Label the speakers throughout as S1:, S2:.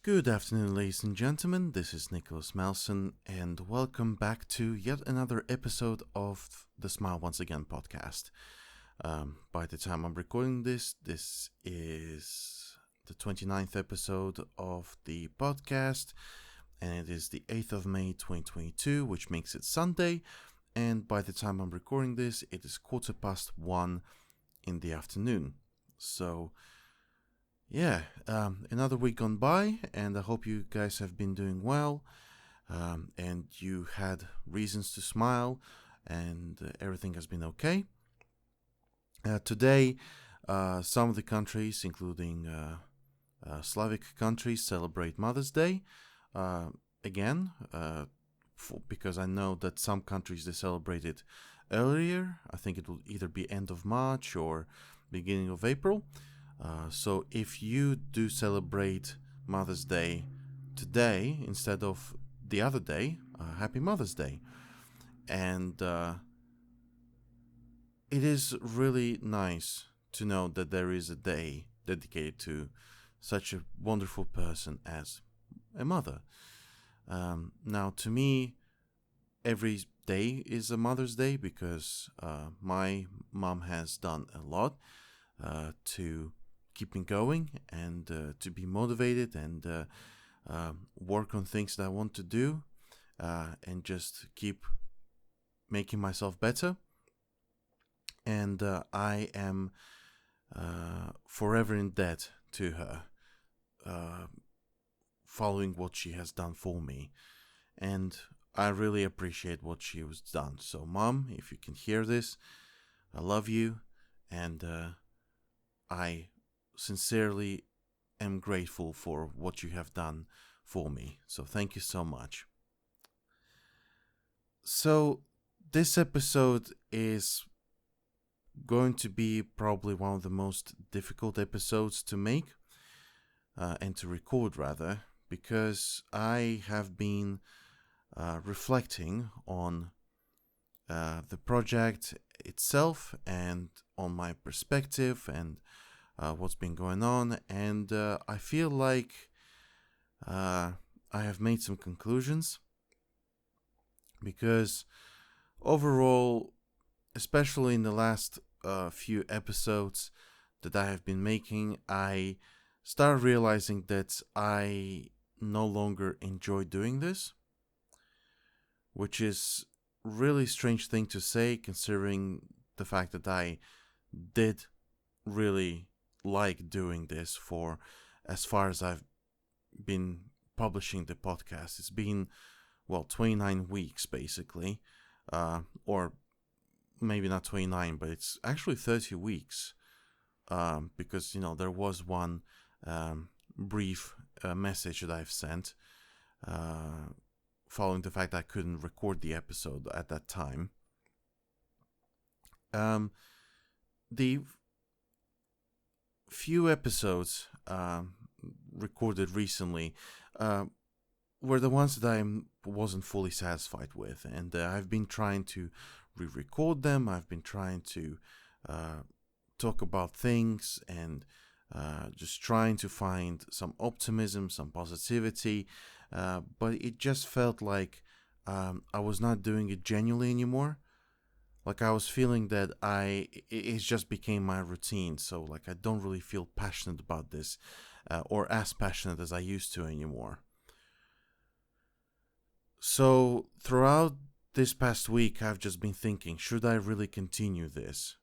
S1: Good afternoon, ladies and gentlemen. This is Nicholas Malson, and welcome back to yet another episode of the Smile Once Again podcast. By the time I'm recording this is the 29th episode of the podcast, and it is the 8th of May 2022, which makes it Sunday. And by the time I'm recording this, it is 1:15 in the afternoon. So, yeah, another week gone by, and I hope you guys have been doing well, and you had reasons to smile, and everything has been okay. Today, some of the countries, including Slavic countries, celebrate Mother's Day. Again, because I know that some countries they celebrate it earlier. I think it will either be end of March or beginning of April. So if you do celebrate Mother's Day today instead of the other day, Happy Mother's Day. And it is really nice to know that there is a day dedicated to such a wonderful person as a mother. Now, to me, every day is a Mother's Day because my mom has done a lot to keep me going and to be motivated and work on things that I want to do and just keep making myself better. And I am forever in debt to her, following what she has done for me. And I really appreciate what she has done. So, Mom, if you can hear this, I love you, and I sincerely am grateful for what you have done for me. So thank you so much. So this episode is going to be probably one of the most difficult episodes to make and to record rather, because I have been reflecting on the project itself and on my perspective and what's been going on, and I feel like I have made some conclusions, because overall, especially in the last few episodes that I have been making, I started realizing that I no longer enjoy doing this, which is really strange thing to say considering the fact that I did really like doing this for as far as I've been publishing the podcast. It's been 29 weeks basically, or maybe not 29, but it's actually 30 weeks, because there was one brief message that I've sent following the fact that I couldn't record the episode at that time. The few episodes recorded recently were the ones that I wasn't fully satisfied with, and I've been trying to re-record them. I've been trying to talk about things and just trying to find some optimism, some positivity, but it just felt like I was not doing it genuinely anymore. Like I was feeling that it just became my routine. So like I don't really feel passionate about this, or as passionate as I used to anymore. So throughout this past week, I've just been thinking, should I really continue this?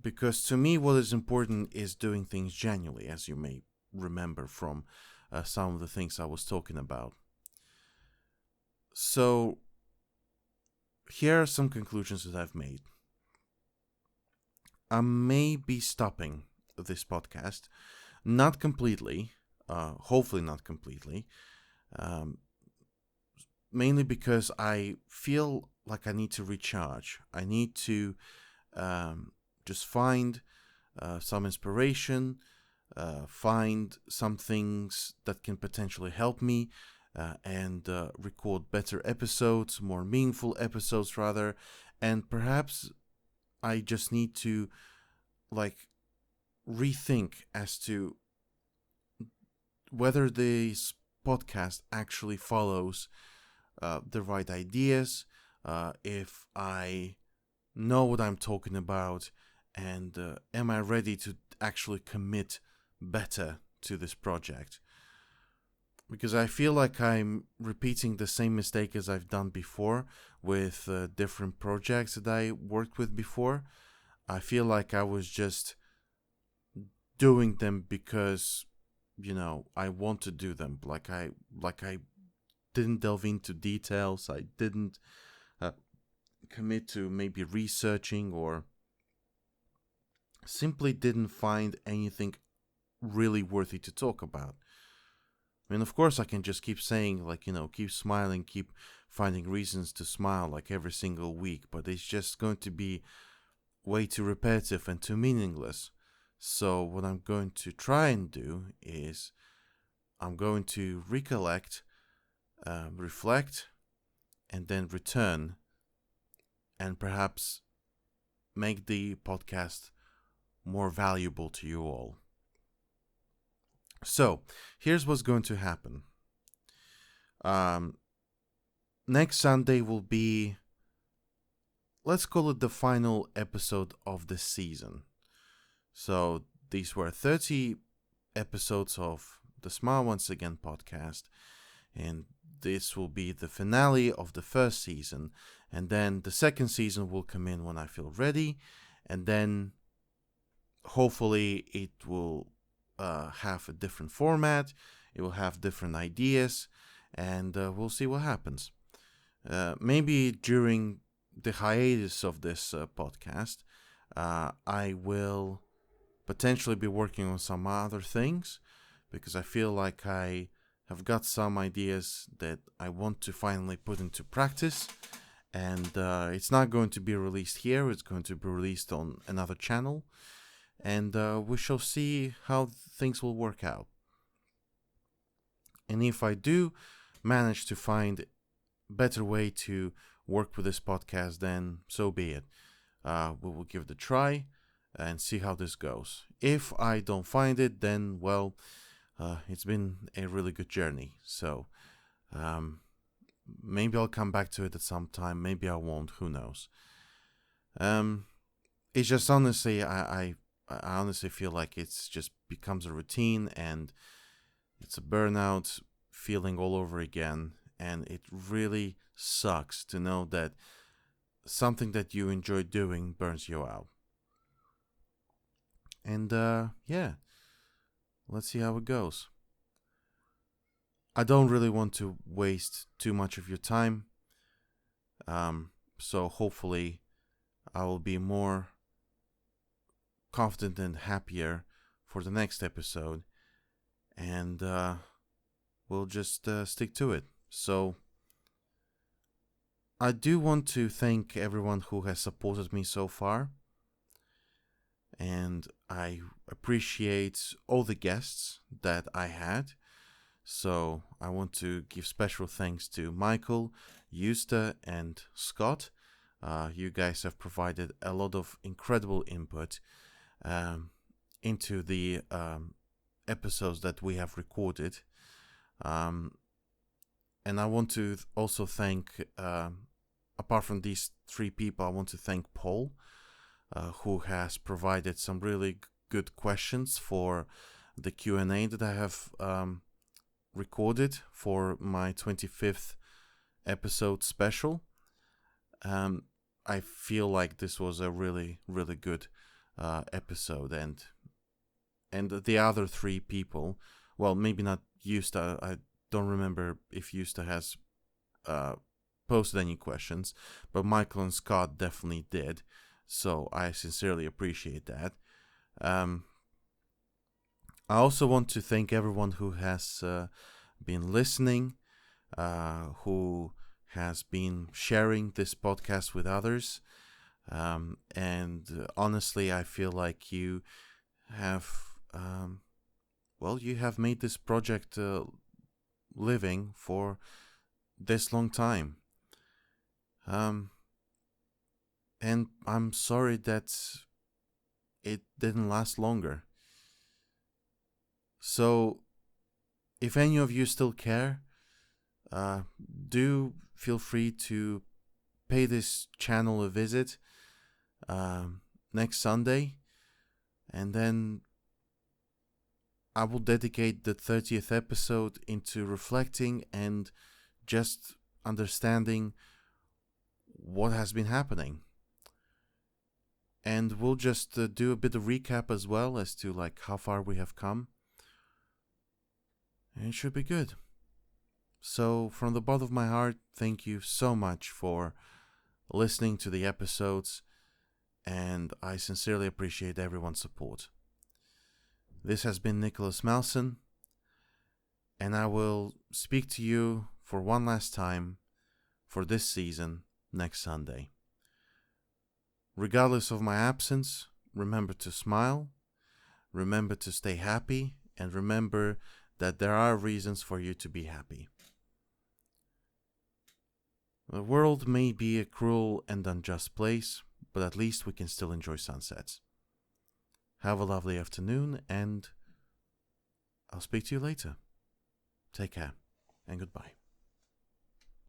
S1: Because to me, what is important is doing things genuinely, as you may remember from some of the things I was talking about. So here are some conclusions that I've made. I may be stopping this podcast, not completely, hopefully not completely, mainly because I feel like I need to recharge. I need to just find some inspiration, find some things that can potentially help me, and record better episodes, more meaningful episodes rather, and perhaps I just need to rethink as to whether this podcast actually follows the right ideas, if I know what I'm talking about, and am I ready to actually commit better to this project. Because I feel like I'm repeating the same mistake as I've done before with different projects that I worked with before. I feel like I was just doing them because, I want to do them. Like I didn't delve into details. I didn't commit to maybe researching, or simply didn't find anything really worthy to talk about. I mean, of course, I can just keep saying, keep smiling, keep finding reasons to smile like every single week, but it's just going to be way too repetitive and too meaningless. So, what I'm going to try and do is I'm going to recollect, reflect, and then return, and perhaps make the podcast more valuable to you all. So, here's what's going to happen. Next Sunday will be, let's call it the final episode of the season. So, these were 30 episodes of the Smile Once Again podcast, and this will be the finale of the first season. And then the second season will come in when I feel ready, and then hopefully it will have a different format, it will have different ideas, and we'll see what happens. Maybe during the hiatus of this podcast, I will potentially be working on some other things, because I feel like I have got some ideas that I want to finally put into practice, and it's not going to be released here, it's going to be released on another channel, and we shall see how things will work out. And if I do manage to find a better way to work with this podcast, then so be it. We will give it a try and see how this goes. If I don't find it, then, well, it's been a really good journey. So maybe I'll come back to it at some time. Maybe I won't. Who knows? It's just honestly, I honestly feel like it's just becomes a routine, and it's a burnout feeling all over again. And it really sucks to know that something that you enjoy doing burns you out. And yeah, let's see how it goes. I don't really want to waste too much of your time. So hopefully I will be more confident and happier for the next episode. And we'll just stick to it. So I do want to thank everyone who has supported me so far. And I appreciate all the guests that I had. So I want to give special thanks to Michael, Eusta, and Scott. You guys have provided a lot of incredible input into the episodes that we have recorded. And I want to also thank, apart from these three people, I want to thank Paul, who has provided some really good questions for the Q&A that I have recorded for my 25th episode special. I feel like this was a really, really good episode, and the other three people, well, maybe not Eusta, I don't remember if Eusta has posted any questions, but Michael and Scott definitely did, so I sincerely appreciate that. I also want to thank everyone who has been listening, who has been sharing this podcast with others. And honestly, I feel like you have, you have made this project living for this long time. And I'm sorry that it didn't last longer. So if any of you still care, do feel free to pay this channel a visit next Sunday, and then I will dedicate the 30th episode into reflecting and just understanding what has been happening. And we'll just do a bit of recap as well as to like how far we have come. And it should be good. So from the bottom of my heart, thank you so much for listening to the episodes, and I sincerely appreciate everyone's support. This has been Nicholas Malson, and I will speak to you for one last time for this season next Sunday. Regardless of my absence, remember to smile, remember to stay happy, and remember that there are reasons for you to be happy. The world may be a cruel and unjust place, but at least we can still enjoy sunsets. Have a lovely afternoon, and I'll speak to you later. Take care, and goodbye.